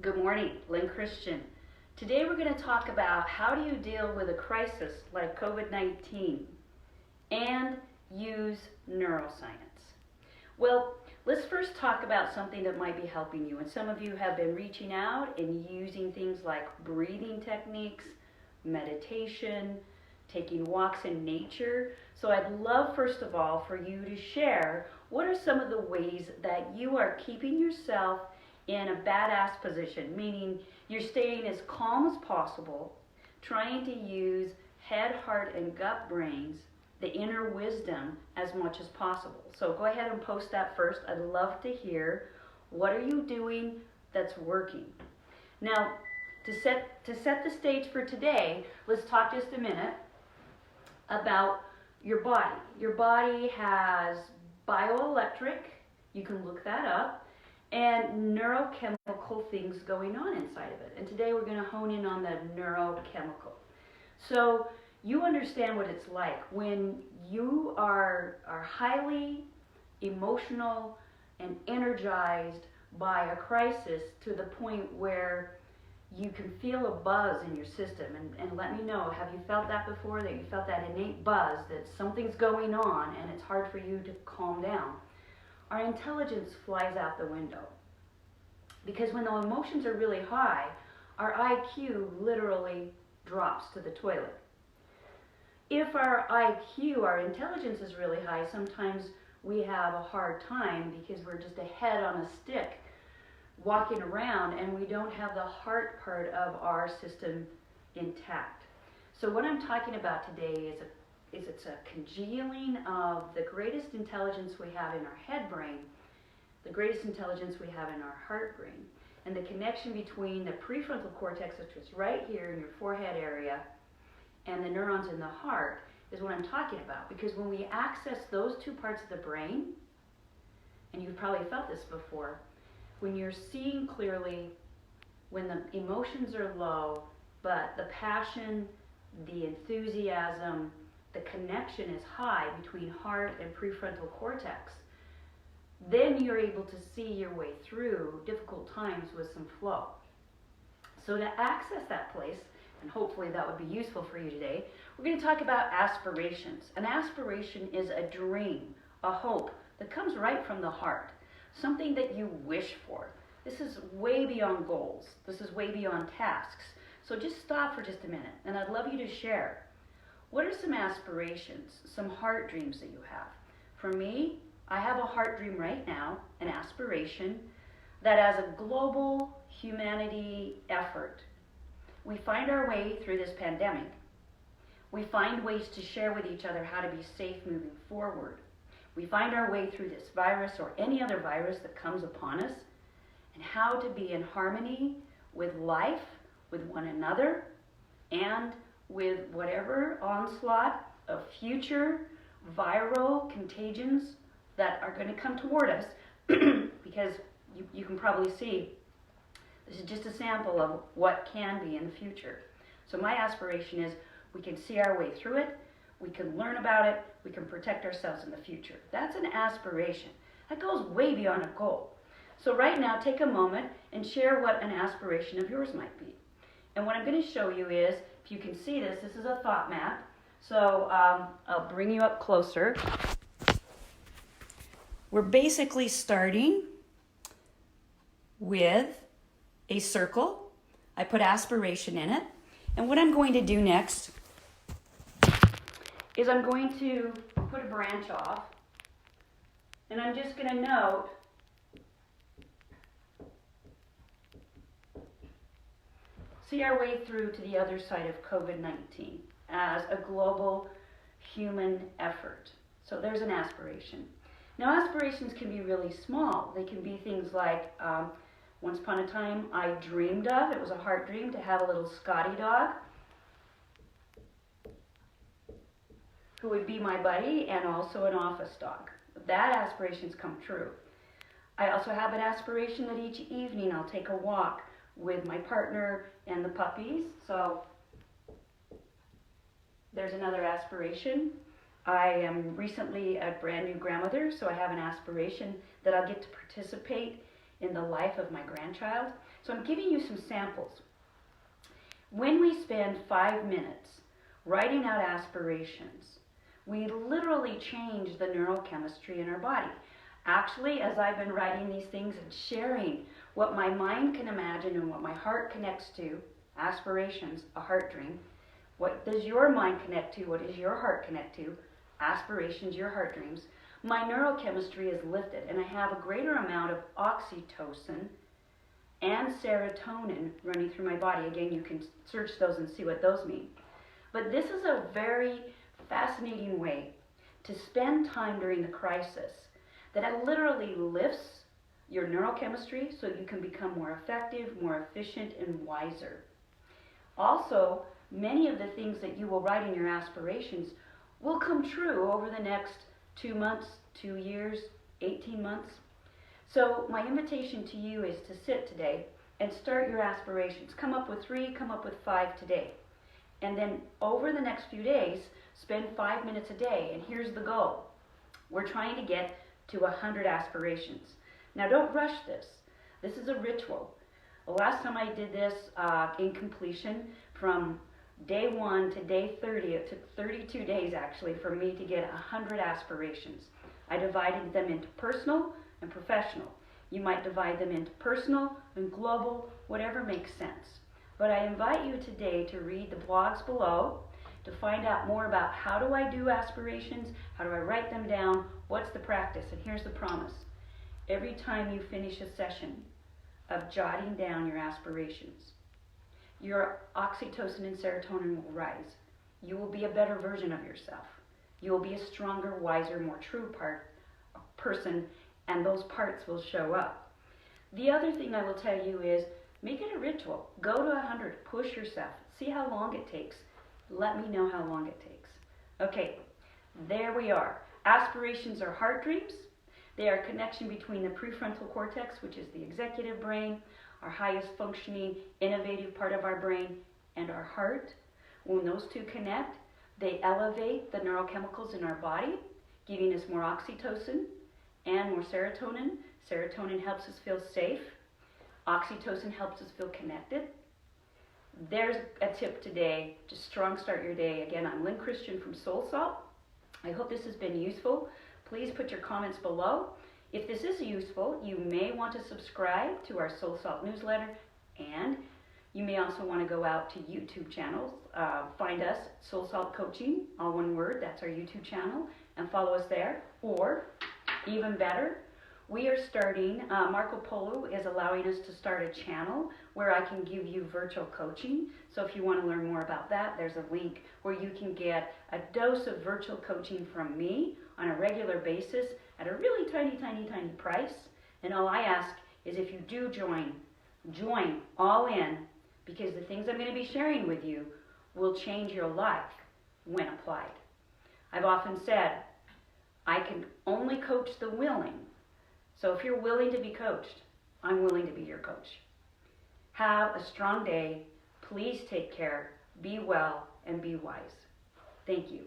Good morning, Lyn Christian. Today we're going to talk about how do you deal with a crisis like COVID-19 and use neuroscience. Well, let's first talk about something that might be helping you. And some of you have been reaching out and using things like breathing techniques, meditation, taking walks in nature. So I'd love, first of all, for you to share what are some of the ways that you are keeping yourself in a badass position, meaning you're staying as calm as possible, trying to use head, heart, and gut brains, the inner wisdom, as much as possible. So go ahead and post that first. I'd love to hear what are you doing that's working. Now, to set the stage for today, let's talk just a minute about your body. Your body has bioelectric, you can look that up, and neurochemical things going on inside of it. And today we're going to hone in on the neurochemical. So you understand what it's like when you are highly emotional and energized by a crisis to the point where you can feel a buzz in your system. And let me know, have you felt that before, that you felt that innate buzz, that something's going on and it's hard for you to calm down? Our intelligence flies out the window. Because when the emotions are really high, our IQ literally drops to the toilet. If our IQ, our intelligence is really high, sometimes we have a hard time because we're just a head on a stick walking around and we don't have the heart part of our system intact. So what I'm talking about today is it's a congealing of the greatest intelligence we have in our head brain, the greatest intelligence we have in our heart brain, and the connection between the prefrontal cortex, which is right here in your forehead area, and the neurons in the heart is what I'm talking about. Because when we access those two parts of the brain, and you've probably felt this before, when you're seeing clearly, when the emotions are low, but the passion, the enthusiasm, the connection is high between heart and prefrontal cortex, then you're able to see your way through difficult times with some flow. So to access that place, and hopefully that would be useful for you today, we're going to talk about aspirations. An aspiration is a dream, a hope that comes right from the heart, something that you wish for. This is way beyond goals. This is way beyond tasks. So just stop for just a minute, and I'd love you to share. What are some aspirations, some heart dreams that you have? For me, I have a heart dream right now, an aspiration, that as a global humanity effort, we find our way through this pandemic. We find ways to share with each other how to be safe moving forward. We find our way through this virus or any other virus that comes upon us, and how to be in harmony with life, with one another, and with whatever onslaught of future viral contagions that are going to come toward us, because you can probably see this is just a sample of what can be in the future. So my aspiration is we can see our way through it, we can learn about it, we can protect ourselves in the future. That's an aspiration. That goes way beyond a goal. So right now, take a moment and share what an aspiration of yours might be. And what I'm going to show you is, if you can see this, this is a thought map. So I'll bring you up closer. We're basically starting with a circle. I put aspiration in it. And what I'm going to do next is I'm going to put a branch off. And I'm just going to note see our way through to the other side of COVID-19 as a global human effort. So there's an aspiration. Now aspirations can be really small. They can be things like, once upon a time I dreamed of, it was a heart dream, to have a little Scotty dog who would be my buddy and also an office dog. That aspiration's come true. I also have an aspiration that each evening I'll take a walk with my partner and the puppies. So there's another aspiration. I am recently a brand new grandmother, so I have an aspiration that I'll get to participate in the life of my grandchild. So I'm giving you some samples. When we spend 5 minutes writing out aspirations, we literally change the neurochemistry in our body. Actually, as I've been writing these things and sharing what my mind can imagine and what my heart connects to, aspirations, a heart dream, what does your mind connect to, what does your heart connect to, aspirations, your heart dreams, my neurochemistry is lifted and I have a greater amount of oxytocin and serotonin running through my body. Again, you can search those and see what those mean. But this is a very fascinating way to spend time during the crisis that it literally lifts your neurochemistry so you can become more effective, more efficient, and wiser. Also, many of the things that you will write in your aspirations will come true over the next 2 months, 2 years, 18 months. So my invitation to you is to sit today and start your aspirations. Come up with 3, come up with 5 today. And then over the next few days, spend 5 minutes a day. And here's the goal. We're trying to get to 100 aspirations. Now don't rush this. This is a ritual. The last time I did this in completion, from day 1 to day 30, it took 32 days actually for me to get 100 aspirations. I divided them into personal and professional. You might divide them into personal and global, whatever makes sense. But I invite you today to read the blogs below to find out more about how do I do aspirations, how do I write them down, what's the practice, and here's the promise. Every time you finish a session of jotting down your aspirations, your oxytocin and serotonin will rise. You will be a better version of yourself. You will be a stronger, wiser, more true person, and those parts will show up. The other thing I will tell you is make it a ritual. Go to 100. Push yourself. See how long it takes. Let me know how long it takes. Okay, there we are. Aspirations are heart dreams. They are a connection between the prefrontal cortex, which is the executive brain, our highest functioning, innovative part of our brain, and our heart. When those two connect, they elevate the neurochemicals in our body, giving us more oxytocin and more serotonin. Serotonin helps us feel safe. Oxytocin helps us feel connected. There's a tip today to strong start your day. Again, I'm Lyn Christian from SoulSalt. I hope this has been useful. Please put your comments below. If this is useful, you may want to subscribe to our SoulSalt newsletter, and you may also want to go out to YouTube channels. Find us, SoulSalt Coaching, all one word, that's our YouTube channel, and follow us there. Or, even better, we are starting, Marco Polo is allowing us to start a channel where I can give you virtual coaching. So if you want to learn more about that, there's a link where you can get a dose of virtual coaching from me on a regular basis at a really tiny, tiny, tiny price. And all I ask is if you do join all in, because the things I'm going to be sharing with you will change your life when applied. I've often said, I can only coach the willing. So if you're willing to be coached, I'm willing to be your coach. Have a strong day. Please take care. Be well and be wise. Thank you.